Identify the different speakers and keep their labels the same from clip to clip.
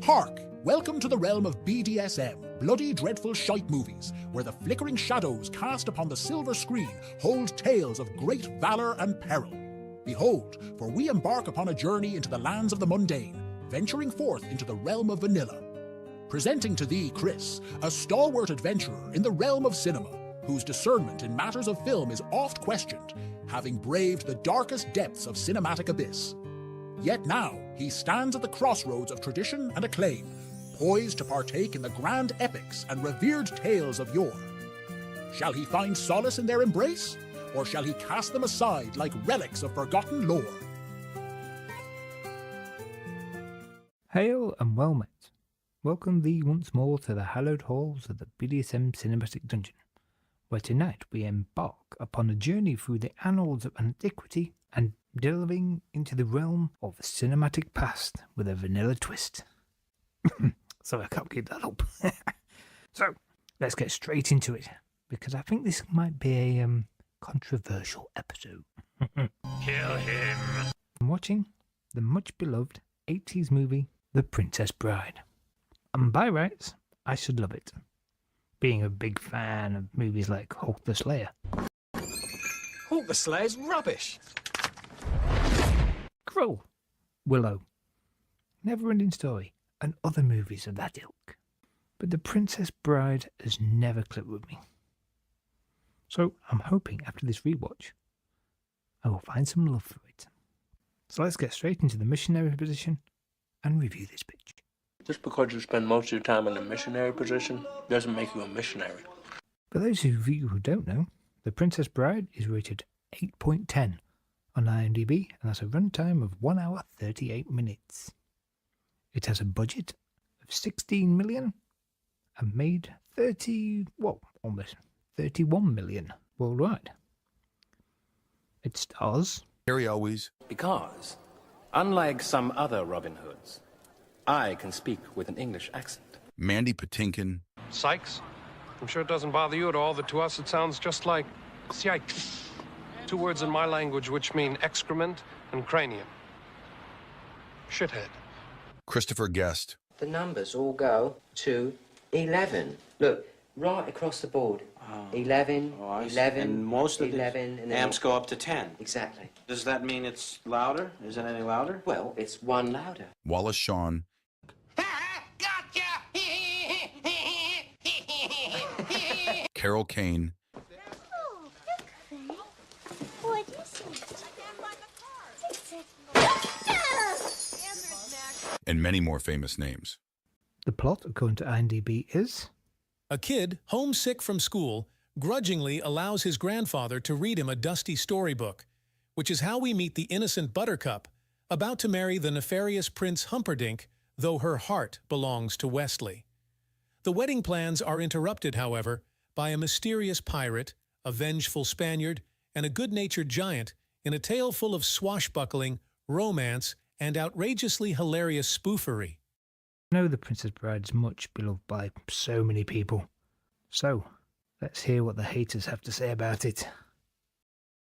Speaker 1: Hark! Welcome to the realm of BDSM, bloody dreadful shite movies, where the flickering shadows cast upon the silver screen hold tales of great valour and peril. Behold, for we embark upon a journey into the lands of the mundane, venturing forth into the realm of vanilla. Presenting to thee, Chris, a stalwart adventurer in the realm of cinema, whose discernment in matters of film is oft questioned, having braved the darkest depths of cinematic abyss. Yet now he stands at the crossroads of tradition and acclaim, poised to partake in the grand epics and revered tales of yore. Shall he find solace in their embrace, or shall he cast them aside like relics of forgotten lore?
Speaker 2: Hail and well met. Welcome thee once more to the hallowed halls of the BDSM Cinematic Dungeon, where tonight we embark upon a journey through the annals of antiquity and delving into the realm of the cinematic past with a vanilla twist. So I can't keep that up. So let's get straight into it, because I think this might be a controversial episode.
Speaker 3: Kill him.
Speaker 2: I'm watching the much beloved 80s movie The Princess Bride. And by rights, I should love it, being a big fan of movies like Hulk the Slayer.
Speaker 3: Hulk the Slayer's rubbish.
Speaker 2: Krull, Willow, Neverending Story, and other movies of that ilk. But The Princess Bride has never clicked with me. So I'm hoping after this rewatch, I will find some love for it. So let's get straight into the missionary position and review this bitch.
Speaker 4: Just because you spend most of your time in the missionary position doesn't make you a missionary.
Speaker 2: For those of you who don't know, The Princess Bride is rated 8.10 on IMDb, and that's a runtime of 1 hour 38 minutes. It has a budget of 16 million and made almost 31 million worldwide. It stars
Speaker 5: Harry always.
Speaker 6: Because, unlike some other Robin Hoods, I can speak with an English accent.
Speaker 5: Mandy Patinkin.
Speaker 7: Sykes? I'm sure it doesn't bother you at all that to us it sounds just like Sykes. 2 words in my language which mean excrement and cranium. Shithead.
Speaker 5: Christopher Guest.
Speaker 8: The numbers all go to 11. Look, right across the board. 11, 11,
Speaker 9: and most of
Speaker 8: 11,
Speaker 9: the
Speaker 8: and then
Speaker 9: amps go up to 10.
Speaker 8: Exactly.
Speaker 9: Does that mean it's louder? Is it any louder?
Speaker 8: Well, it's one louder.
Speaker 5: Wallace Shawn. Carol Kane.
Speaker 10: Oh, look, what is it?
Speaker 5: And many more famous names.
Speaker 2: The plot, according to IMDb, is
Speaker 11: a kid, homesick from school, grudgingly allows his grandfather to read him a dusty storybook, which is how we meet the innocent Buttercup, about to marry the nefarious Prince Humperdinck, though her heart belongs to Wesley. The wedding plans are interrupted, however, by a mysterious pirate, a vengeful Spaniard, and a good-natured giant in a tale full of swashbuckling, romance, and outrageously hilarious spoofery.
Speaker 2: I know The Princess Bride is much beloved by so many people. So, let's hear what the haters have to say about it.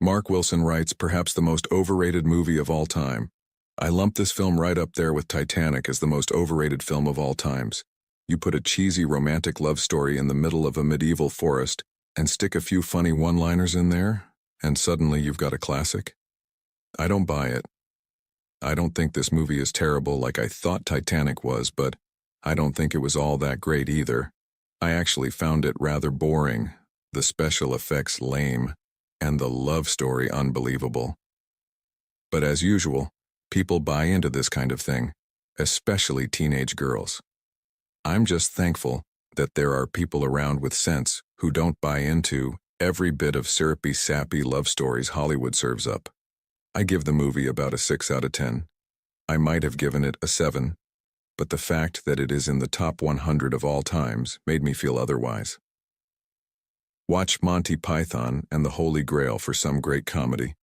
Speaker 12: Mark Wilson writes, perhaps the most overrated movie of all time. I lump this film right up there with Titanic as the most overrated film of all times. You put a cheesy romantic love story in the middle of a medieval forest and stick a few funny one-liners in there, and suddenly you've got a classic. I don't buy it. I don't think this movie is terrible like I thought Titanic was, but I don't think it was all that great either. I actually found it rather boring, the special effects lame, and the love story unbelievable. But as usual, people buy into this kind of thing, especially teenage girls. I'm just thankful that there are people around with sense who don't buy into every bit of syrupy, sappy love stories Hollywood serves up. I give the movie about a 6 out of 10. I might have given it a 7, but the fact that it is in the top 100 of all times made me feel otherwise. Watch Monty Python and the Holy Grail for some great comedy,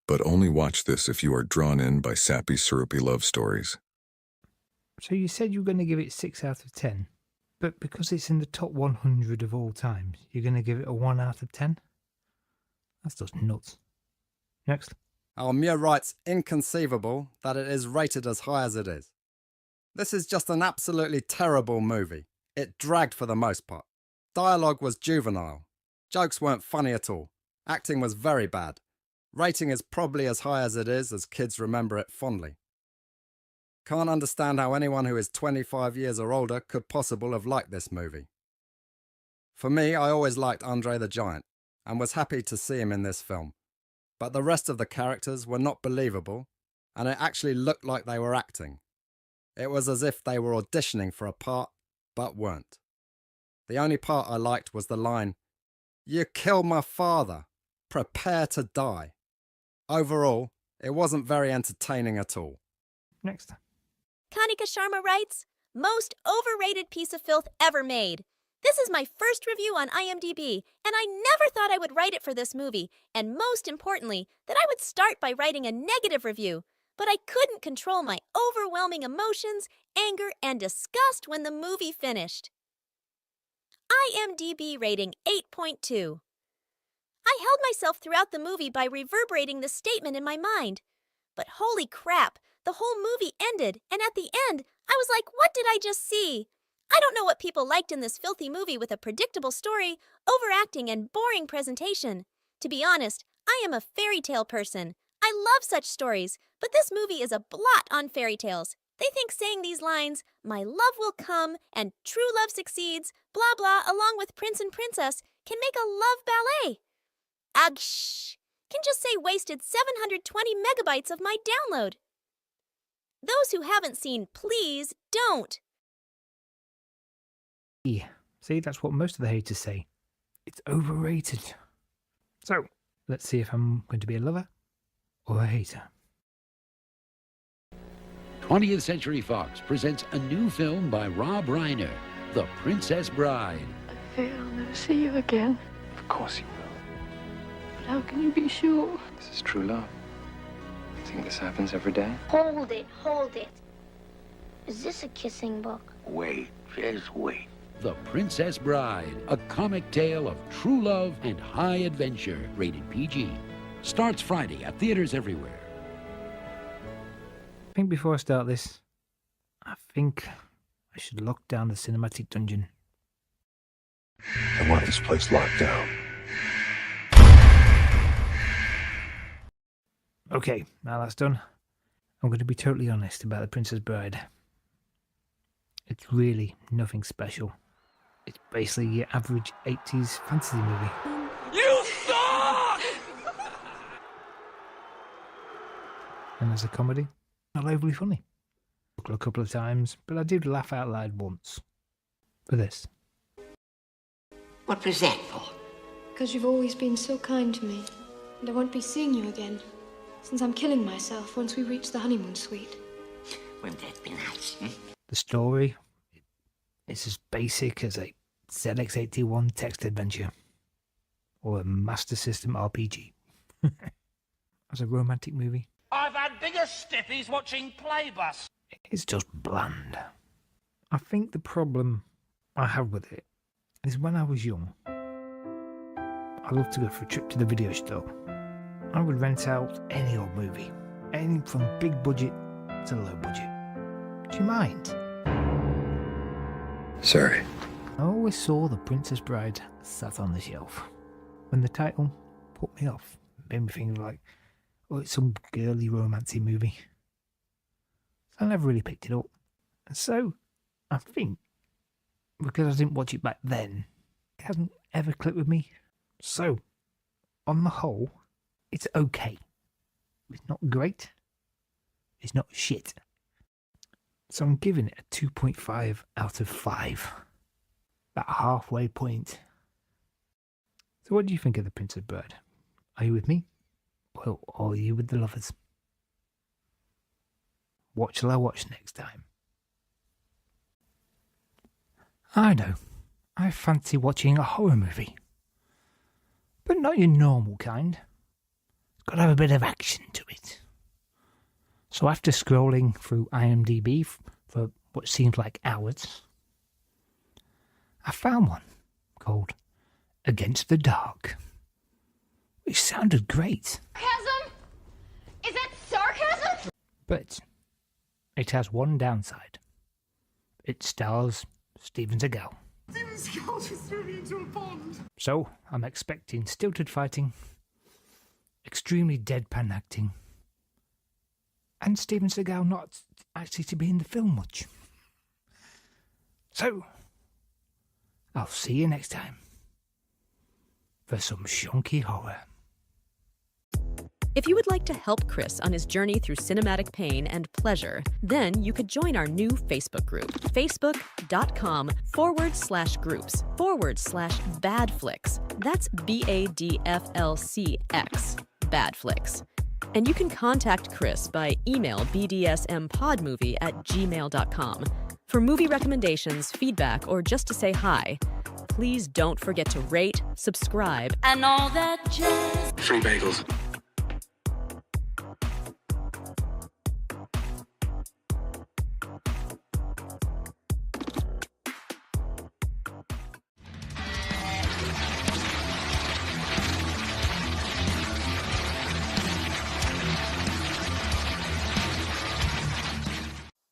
Speaker 12: but only watch this if you are drawn in by sappy, syrupy love stories.
Speaker 2: So you said you were going to give it 6 out of 10, but because it's in the top 100 of all times, you're going to give it a 1 out of 10? That's just nuts. Next.
Speaker 13: Almir writes, inconceivable that it is rated as high as it is. This is just an absolutely terrible movie. It dragged for the most part. Dialogue was juvenile. Jokes weren't funny at all. Acting was very bad. Rating is probably as high as it is as kids remember it fondly. Can't understand how anyone who is 25 years or older could possibly have liked this movie. For me, I always liked Andre the Giant and was happy to see him in this film. But the rest of the characters were not believable, and it actually looked like they were acting. It was as if they were auditioning for a part, but weren't. The only part I liked was the line, "You killed my father. Prepare to die." Overall, it wasn't very entertaining at all.
Speaker 2: Next.
Speaker 14: Kanika Sharma writes, most overrated piece of filth ever made. This is my first review on IMDb, and I never thought I would write it for this movie, and most importantly, that I would start by writing a negative review. But I couldn't control my overwhelming emotions, anger, and disgust when the movie finished. IMDb rating 8.2. I held myself throughout the movie by reverberating this statement in my mind. But holy crap, the whole movie ended, and at the end, I was like, what did I just see? I don't know what people liked in this filthy movie with a predictable story, overacting, and boring presentation. To be honest, I am a fairy tale person. I love such stories, but this movie is a blot on fairy tales. They think saying these lines, "My love will come," and "True love succeeds," blah blah, along with prince and princess, can make a love ballet. Agsh! Can just say wasted 720 megabytes of my download. Those who haven't seen, please don't.
Speaker 2: Yeah, see, that's what most of the haters say. It's overrated. So, let's see if I'm going to be a lover or a hater.
Speaker 15: 20th Century Fox presents a new film by Rob Reiner, The Princess Bride.
Speaker 16: I fear I'll never see you again.
Speaker 17: Of course you will.
Speaker 16: But how can you be sure?
Speaker 17: This is true love. You think this happens every day?
Speaker 10: Hold it, hold it. Is this a kissing book?
Speaker 15: Wait, just wait. The Princess Bride, a comic tale of true love and high adventure, rated PG. Starts Friday at theaters everywhere.
Speaker 2: I think before I start this, I think I should lock down the cinematic dungeon.
Speaker 18: I want this place locked down.
Speaker 2: Okay, now that's done. I'm going to be totally honest about The Princess Bride. It's really nothing special. It's basically your average 80s fantasy movie.
Speaker 3: You suck!
Speaker 2: And as a comedy, not overly funny. A couple of times, but I did laugh out loud once. For this.
Speaker 19: What was that for?
Speaker 16: Because you've always been so kind to me, and I won't be seeing you again, since I'm killing myself once we reach the honeymoon suite.
Speaker 19: Wouldn't that be nice?
Speaker 2: The story, it's as basic as a ZX81 text adventure, or a Master System RPG. As a romantic movie,
Speaker 3: I've had bigger stiffies watching Playbus.
Speaker 2: it's just bland. I think the problem I have with it is when I was young, I loved to go for a trip to the video store. I would rent out any old movie, anything from big budget to low budget. Do you mind?
Speaker 18: Sorry.
Speaker 2: I always saw The Princess Bride sat on the shelf. When the title put me off, made me think like, oh, it's some girly romancy movie. So I never really picked it up. And so, I think, because I didn't watch it back then, it hasn't ever clicked with me. So, on the whole, it's okay. It's not great. It's not shit. So I'm giving it a 2.5 out of 5. That halfway point. So what do you think of The Princess Bride? Are you with me? Or are you with the lovers? What shall I watch next time? I know. I fancy watching a horror movie. But not your normal kind. It's got to have a bit of action to it. So after scrolling through IMDb for what seems like hours, I found one called Against the Dark, which sounded great.
Speaker 10: Sarcasm? Is that sarcasm?
Speaker 2: But it has one downside. It stars Steven Seagal.
Speaker 20: Steven Seagal just threw me into a pond.
Speaker 2: So, I'm expecting stilted fighting, extremely deadpan acting, and Steven Seagal not actually to be in the film much. So, I'll see you next time for some shonky horror.
Speaker 21: If you would like to help Chris on his journey through cinematic pain and pleasure, then you could join our new Facebook group, facebook.com/groups/badflix. That's BADFLCX, Badflix. And you can contact Chris by email bdsmpodmovie@gmail.com. For movie recommendations, feedback, or just to say hi, please don't forget to rate, subscribe,
Speaker 20: And all that jazz.
Speaker 17: Free bagels.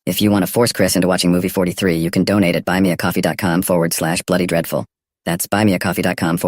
Speaker 22: If you want to force Chris into watching movie 43, you can donate at buymeacoffee.com/bloodydreadful. That's buymeacoffee.com/